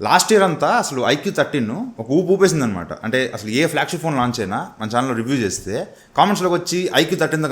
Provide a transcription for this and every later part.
Last year అంతా అసలు iQOO 13 ఒక ఊపేసింది అనమాట. అంటే అసలు ఏ ఫ్లాగ్షిప్ ఫోన్ లాంచ్ అయినా మన ఛానల్లో రివ్యూ చేస్తే కామెంట్స్లోకి వచ్చి iQOO 13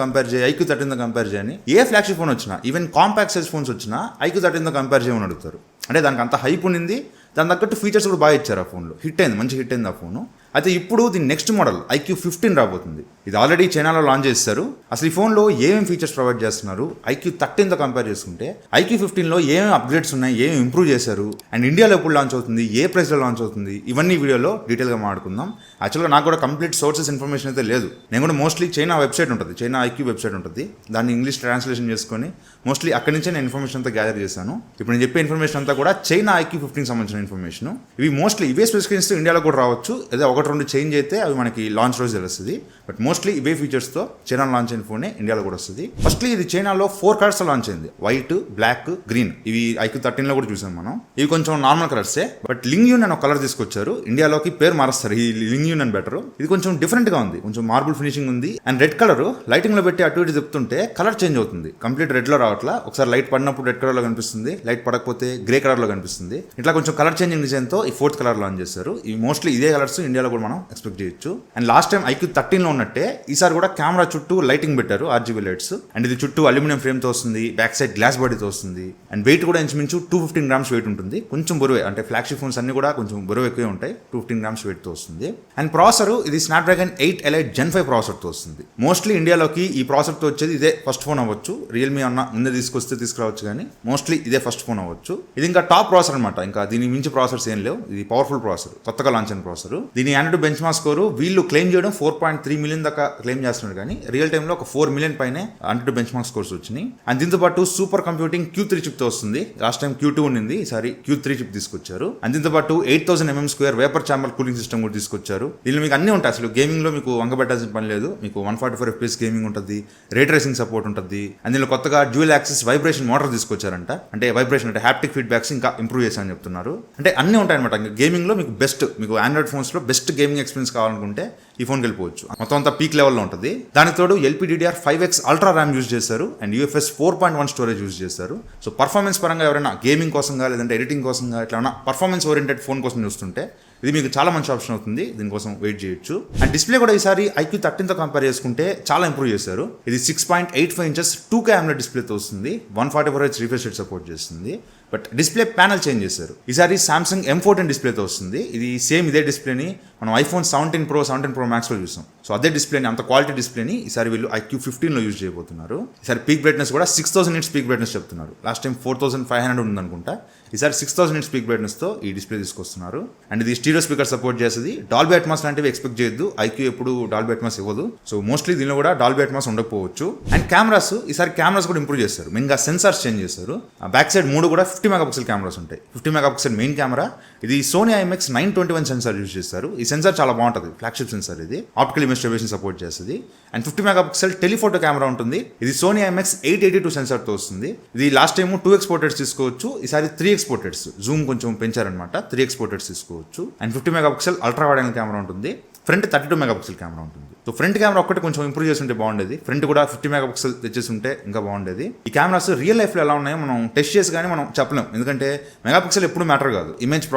కంపేర్ చేయని ఏ ఫ్లాగ్షిప్ ఫోన్ వచ్చినా, ఈవెన్ కాంపాక్ట్ సైజ్ ఫోన్స్ వచ్చినా iQOO కంపేర్ చేయమని అడుగుతారు. అంటే దానికి అంత హైప్ ఉండింది, దాని తగ్గట్టు ఫీచర్స్ కూడా బాగా ఇచ్చారు. ఆ ఫోన్లో మంచి హిట్ అయింది ఆ ఫోను. అయితే ఇప్పుడు దీని నెక్స్ట్ మోడల్ iQOO 15 రాబోతుంది. ఇది ఆల్రెడీ చైనాలో లాంచ్ చేస్తారు. అసలు ఈ ఫోన్లో ఏమేమి ఫీచర్స్ ప్రొవైడ్ చేస్తున్నారు, iQOO 13తో కంపేర్ చేసుకుంటే iQOO 15లో ఏమేమి అప్గ్రేడ్స్ ఉన్నాయి, ఏమేమి ఇంప్రూవ్ చేశారు, అండ్ ఇండియాలో ఎప్పుడు లాంచ్ అవుతుంది, ఏ ప్రైస్లో లాంచ్ అవుతుంది, ఇవన్నీ వీడియోలో డీటెయిల్గా మాట్లాడుకుందాం. యాక్చువల్గా నాకు కూడా కంప్లీట్ సోర్సెస్ ఇన్ఫర్మేషన్ అయితే లేదు. నేను కూడా మోస్ట్లీ చైనా వెబ్సైట్ ఉంటుంది, చైనా iQOO వెబ్సైట్ ఉంటుంది, దాన్ని ఇంగ్లీష్ ట్రాన్స్లేషన్ చేసుకొని మోస్ట్లీ అక్కడి నుంచే నేను ఇన్ఫర్మేషన్ అంతా గ్యాదర్ చేశాను. ఇప్పుడు నేను చెప్పే ఇన్ఫర్మేషన్ అంతా కూడా చైనా iQOO 15 సంబంధించిన ఇన్ఫర్మేషన్. ఇవి మోస్ట్లీ ఇవే స్పెసిఫికేషన్స్ ఇండియాలో కూడా రావచ్చు, ఏదో ఒకటి రెండు చేంజ్ అయితే అవి మనకి లాంచ్ రోజు తెలుస్తుంది. బట్ మోస్ట్లీ ఇవే ఫీచర్స్తో చైనా లాంచ్ అయిన ఫోనే ఇండియాలో కూడా వస్తుంది. ఫస్ట్లీ ఇది చైనాలో 4 కలర్స్ లాంచ్ అయింది, వైట్, బ్లాక్, గ్రీన్. ఇవి iQOO 13లో కూడా చూసాం మనం. ఇవి కొంచెం నార్మల్ కలర్సే, బట్ లింగ్యూన్ అని ఒక కలర్ తీసుకొచ్చారు. ఇండియాలోకి పేరు మారుస్తారు, ఈ లింగ్యూన్ అని బెటర్. ఇది కొంచెం డిఫరెంట్ గా ఉంది, కొంచెం మార్బుల్ ఫినిషింగ్ ఉంది. అండ్ రెడ్ కలర్ లైటింగ్ లో పెట్టి అటు ఇటు తిప్పుతుంటే కలర్ చేంజ్ అవుతుంది, కంప్లీట్ రెడ్ లో రావట్లా. ఒకసారి లైట్ పడినప్పుడు రెడ్ కలర్ లో కనిపిస్తుంది, లైట్ పడకపోతే గ్రే కలర్ లో కనిపిస్తుంది. ఇట్లా కొంచెం కలర్ చేంజింగ్ డిజైన్ తో ఈ 4th కలర్ లాంచ్ చేశారు. ఇవి మోస్ట్లీ ఇదే కలర్స్ ఇండియాలో కూడా మనం ఎక్స్పెక్ట్ చేయొచ్చు. అండ్ లాస్ట్ టైం iQOO 13లో ఉన్నట్టే ఈసారి కూడా కెమెరా చుట్టూ లైటింగ్ పెట్టారు, RGB లైట్స్. అండ్ ఇది చుట్టూ అల్యూమినియం ఫ్రేమ్ తో వస్తుంది, బ్యాక్ సైడ్ గ్లాస్ బాడీతో వస్తుంది. అండ్ వెయిట్ కూడా ఇంచుమించు 215 గ్రామ్స్ వెయిట్ ఉంటుంది, కొంచెం బరువే. అంటే ఫ్లాగ్షిప్ ఫోన్స్ అన్ని కూడా కొంచెం బరువు ఎక్కువే ఉంటాయి, 215 గ్రామ్స్ వెయిట్ తో వస్తుంది. అండ్ ప్రాసెసర్ ఇది స్నాప్డ్రాగన్ 8 Elite Gen 5 ప్రాసెసర్ తో వస్తుంది. మోస్ట్లీ ఇండియాలోకి ఈ ప్రాసెసర్ తో వచ్చేది ఇదే ఫస్ట్ ఫోన్ అవ్వచ్చు. రియల్మీ అన్న ముందే తీసుకురావచ్చు, కానీ మోస్ట్లీ ఇదే ఫస్ట్ ఫోన్ అవ్వచ్చు. ఇది ఇంకా టాప్ ప్రాసెసర్ అనమాట, ఇంకా దీనికి మించి ప్రాసెసర్స్ ఏం లేవు. ఇది పవర్ఫుల్ ప్రాసెసర్, కొత్తగా లాంచ్ అయిన ప్రాసెసర్. దీని Android బెంచ్ మార్క్ స్కోర్ వీళ్ళు క్లెయిమ్ చేయడం 4.3 మిలియన్ దాకా క్లెయిమ్ చేస్తున్నారు, కానీ రియల్ టైమ్ లో ఒక 4 మిలియన్ పైనే Android బెంచ్ మార్క్ స్కోర్స్ వచ్చినాయి. అండ్ దీంతో పాటు సూపర్ కంప్యూటింగ్ Q3 చిప్ తో వస్తుంది. లాస్ట్ టైం Q2 ఉండింది, ఈసారి Q3 చిప్ తీసుకొచ్చారు. అండ్ దీంతో పాటు 8000 mm² vapour chamber cooling system కూడా తీసుకొచ్చారు. దీనిలో మీకు అన్ని ఉంటాయి. అసలు గేమింగ్ లో మీకు వంగబెట్టాల్సిన పని లేదు. మీకు 144 FPS గేమింగ్ ఉంటుంది, రే ట్రేసింగ్ సపోర్ట్ ఉంటుంది. అండ్ దీనిలో కొత్తగా డ్యూయల్ యాక్సిస్ వైబ్రేషన్ మోటార్ తీసుకొచ్చారంట. అంటే వైబ్రేషన్ అంటే హ్యాప్టిక్ ఫీడ్బ్యాక్స్ ఇంకా ఇంప్రూవ్ చేశారని చెప్తున్నారు. అంటే అన్ని ఉంటాయి అనమాట. గేమింగ్ లో మీకు బెస్ట్, మీకు ఆండ్రాయిడ్ ఫోన్స్ లో బెస్ట్ గేమింగ్ ఎక్స్పీరియన్స్ కావాలనుకుంటే ఈ ఫోన్కి వెళ్ళిపోవచ్చు. మొత్తం అంతా పీక్ లెవెల్లో ఉంటుంది. దానికి తోడు LPDDR5X అల్ట్రా ర్యామ్ యూజ్ చేశారు, అండ్ UFS 4.1 స్టోరేజ్ యూజ్ చేశారు. సో పర్ఫార్మెన్స్ పరంగా ఎవరైనా గేమింగ్ కోసంగా లేదంటే ఎడిటింగ్ కోసంగా ఇట్లా పర్ఫార్మెన్స్ ఓరియంటెడ్ ఫోన్ కోసం చూస్తుంటే ఇది మీకు చాలా మంచి ఆప్షన్ అవుతుంది. దీనికోసం వెయిట్ చేయొచ్చు. అండ్ డిస్ప్లే కూడా ఈసారి iQOO 13తో కంపేర్ చేసుకుంటే చాలా ఇంప్రూవ్ చేశారు. ఇది 6.85 ఇంచెస్ 2K AMOLED డిస్ప్లేతో వస్తుంది, 144Hz రిఫ్రెష్ రేట్ సపోర్ట్ చేస్తుంది. బట్ డిస్ప్లే ప్యానల్ చేంజ్ చేశారు. ఈసారి Samsung M14 డిస్ప్లేతో వస్తుంది. ఇది సేమ్ ఇదే డిస్ప్లేని మనం iPhone 17 Pro 17 Pro Max లో చూసాం. సో అదే డిస్ప్లేని, అంత క్వాలిటీ డిస్ప్లేని ఈసారి వీళ్ళు iQOO 15లో యూజ్ చేయబోతున్నారు. ఈసారి పీక్ బ్రైట్నెస్ కూడా 6000 nits పీక్ బ్రైట్నెస్ చెప్తున్నారు. లాస్ట్ టైం 4500 ఉందనుకుంటా, ఈసారి 6000 nits పీక్ బ్రైట్నెస్ తో ఈ డిస్ప్లే తీసుకొస్తున్నారు. అండ్ ఇది స్టీరియో స్పీకర్ సపోర్ట్ చేస్తుంది. డాల్బీ అట్మాస్ లాంటివి ఎక్స్పెక్ట్ చేయొద్దు, iQOO ఎప్పుడు డాల్బీ అట్మాస్ ఇవ్వదు. సో మోస్ట్లీ దీనిలో కూడా డాల్బీ అట్మాస్ ఉండకపోవచ్చు. అండ్ కెమెరాస్ ఈసారి కెమెరాస్ కూడా ఇంప్రూవ్ చేస్తారు, మెయిన్గా సెన్సార్స్ చేంజ్ చేస్తారు. బ్యాక్ సైడ్ 3 కూడా 50 మెగాపిక్సెల్ కెమెరాస్ ఉంటాయి. 50 మెగాపిక్సెల్ మెయిన్ కెమెరా. ఇది సోనీ IMX 921 సెన్సార్ యూజ్ చేస్తారు. ఈ సెన్సార్ చాలా బాగుంటుంది, ఫ్లాగ్షిప్ సెన్సార్. ఇది ఆప్టికల్ ఇమేజ్ స్టెబిలైజేషన్ సపోర్ట్ చేస్తుంది. అండ్ 50 మెగాపిక్సెల్ టెలిఫోటో కెమెరా ఉంటుంది. ఇది సోనీ IMX 882 సెన్సార్తో వస్తుంది. ఇది లాస్ట్ టైం 2x పోర్ట్రేట్స్ తీసుకోవచ్చు, ఈసారి 3x పోర్ట్రేట్స్. జూమ్ కొంచెం పెంచారనమాట, 3x పోర్ట్రేట్స్ తీసుకోవచ్చు. And 50 megapixel ultra wide angle camera ఉంటుంది. ఫ్రంట్ 32 మెగాపిక్సెల్ కెమెరా ఉంటుంది. సో ఫ్రంట్ కెమెరా ఒక్కటి కొంచెం ఇంప్రూవ్ చేస్తుంటే బాగుండేది. ఫ్రంట్ కూడా 50 మెగాపిక్సెల్ తెచ్చేసి ఉంటే ఇంకా బాగుండేది. ఈ కెమెరాస్ రియల్ లైఫ్లో ఎలా ఉన్నాయో మనం టెస్ట్ చేసి కానీ మనం చెప్పలేం, ఎందుకంటే మెగాపిక్సెల్ ఎప్పుడు మ్యాటర్ కాదు. ఇమేజ్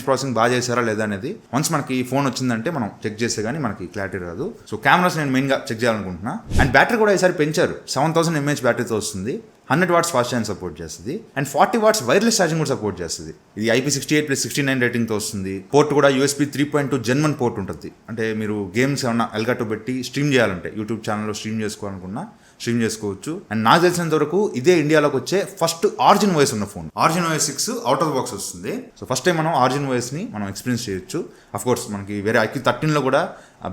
ప్రాసెసింగ్ బాగా చేశారా లేదా అనేది వన్స్ మనకి ఫోన్ వచ్చిందంటే మనం చెక్ చేస్తే కానీ మనకి క్లారిటీ రాదు. సో కెమెరాస్ నేను మెయిన్గా చెక్ చేయాలనుకుంటున్నా. అండ్ బ్యాటరీ కూడా ఈసారి పెంచారు, 7000 mAh బ్యాటరీతో వస్తుంది. 100 watts ఫాస్ట్ ఛార్జింగ్ సపోర్ట్ చేస్తుంది. అండ్ 40 watts వైర్లెస్ ఛార్జింగ్ కూడా సపోర్ట్ చేస్తుంది. ఇది IP68+69 రేటింగ్తో వస్తుంది. పోర్ట్ కూడా USB 3.2 Gen 1 పోర్ట్ ఉంటుంది. అంటే మీరు గేమ్స్ ఏమన్నా ఎల్గాటో పెట్టి స్ట్రీమ్ చేయాలంటే, యూట్యూబ్ ఛానల్లో స్ట్రీమ్ చేసుకోవాలనుకున్నా స్ట్రీమ్ చేసుకోవచ్చు. అండ్ నాకు తెలిసినంత వరకు ఇదే ఇండియాలోకి వచ్చే ఫస్ట్ ఆరిజిన్ OS ఉన్న phone. Origin OS 6 out of box వస్తుంది. సో ఫస్ట్ టైం మనం ఆరిజిన్ OS ని మనం ఎక్స్పీరియన్స్ చేయొచ్చు. అఫ్ కోర్స్ మనకి వేరే iQOO 13లో కూడా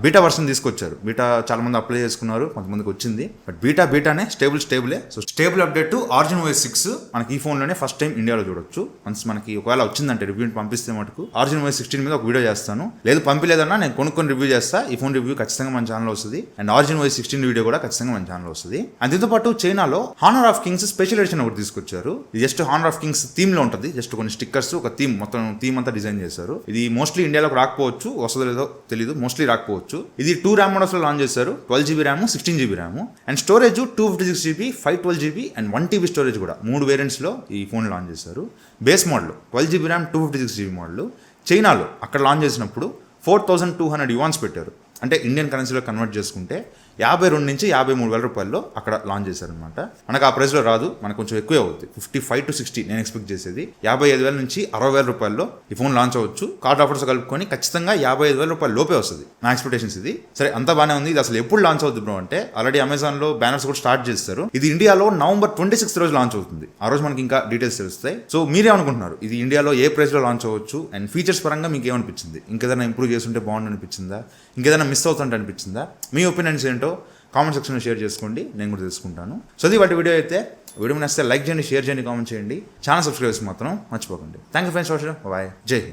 బీటా వర్షన్ తీసుకొచ్చారు. బీటా చాలా మంది అప్లై చేసుకున్నారు, కొంతమందికి వచ్చింది. బట్ బీటానే స్టేబులే. So stable update origin OS 6 మనకి ఈ ఫోన్లోనే ఫస్ట్ టైం ఇండియాలో చూడొచ్చు. వన్స్ మనకి ఒకవేళ వచ్చిందంటే రివ్యూ పంపిస్తే మటుకు ఆరిజిన్ OS 16 మీద ఒక వీడియో చేస్తాను. లేదు పంపిలేదన్నా నేను కొనుక్కొని రివ్యూ చేస్తా. ఈ ఫోన్ రివ్యూ ఖచ్చితంగా మన ఛానల్ వస్తుంది. అండ్ ఆరిజిన్ OS 16 వీడియో కూడా ఖచ్చితంగా మన ఛానల్ వస్తుంది. అండ్ దీంతో పాటు చైనాలో Honor of Kings special edition ఒకటి తీసుకొచ్చారు. ఇది just Honor of Kings theme లో ఉంటుంది. జస్ట్ కొన్ని స్టిక్కర్స్, ఒక థీమ్, మొత్తం థీమ్ అంతా డిజైన్ చేశారు. ఇది మోస్ట్లీ ఇండియాలోకి రాకపోవచ్చు, వస్తుందో లేదో తెలియదు, మోస్ట్లీ రాకపోవచ్చు. వాడుకోవచ్చు. ఇది 2 ర్యామ్ మోడల్స్లో లాంచ్ చేశారు. 12 GB RAM, 16 GB RAM and storage 256 GB, 512 GB and 1 TB storage కూడా 3 వేరియంట్స్లో ఈ ఫోన్ లాంచ్ చేశారు. Base model 12 GB RAM, 256 GB model. చైనాలో అక్కడ లాంచ్ చేసినప్పుడు 4200 యువాన్స్ పెట్టారు. అంటే ఇండియన్ కరెన్సీలో కన్వర్ట్ చేసుకుంటే 52 నుంచి 53 వేల రూపాయల్లో అక్కడ లాంచ్ చేశారనమాట. మనకు ఆ ప్రైస్లో రాదు, మనకు కొంచెం ఎక్కువే అవుతుంది. 55 to 60 నేను ఎక్స్పెక్ట్ చేసేది. 55,000 నుంచి 60,000 రూపాయల్లో ఈ ఫోన్ లాంచ్ అవ్వచ్చు. కార్డ్ ఆఫర్స్ కలుపుకొని ఖచ్చితంగా 55,000 రూపాయల లోపే వస్తుంది నా ఎక్స్పెక్టేషన్స్. ఇది సరే, అంతా బాగానే ఉంది. ఇది అసలు ఎప్పుడు లాంచ్ అవుతుంది బ్రో అంటే, ఆల్రెడీ అమెజాన్లో బ్యానర్స్ కూడా స్టార్ట్ చేస్తారు. ఇది ఇండియాలో November 26 రోజు లాంచ్ అవుతుంది. ఆ రోజు మనకి ఇంకా డీటెయిల్స్ తెలుస్తాయి. సో మీరేమనుకుంటున్నారు, ఇది ఇండియాలో ఏ ప్రైస్లో లాంచ్ అవ్వచ్చు అండ్ ఫీచర్స్ పరంగా మీకు ఏమనిపించింది? ఇంకేదైనా ఇంప్రూవ్ చేస్తుంటే బాగుంది అనిపించిందా? ఇంకేదైనా మిస్ అవుతుంటే అనిపించిందా? మీ ఒపీనియన్స్ ఏంటో కామెంట్ సెక్షన్లో షేర్ చేసుకోండి, నేను కూడా తెలుసుకుంటాను. సో ఇది వాటి వీడియో అయితే. వీడియో నచ్చితే లైక్ చేయండి, షేర్ చేయండి, కామెంట్ చేయండి. ఛానల్ సబ్స్క్రైబ్ చేసి మాత్రం మర్చిపోకండి. Thank you friends. బాయ్, జై హింద్.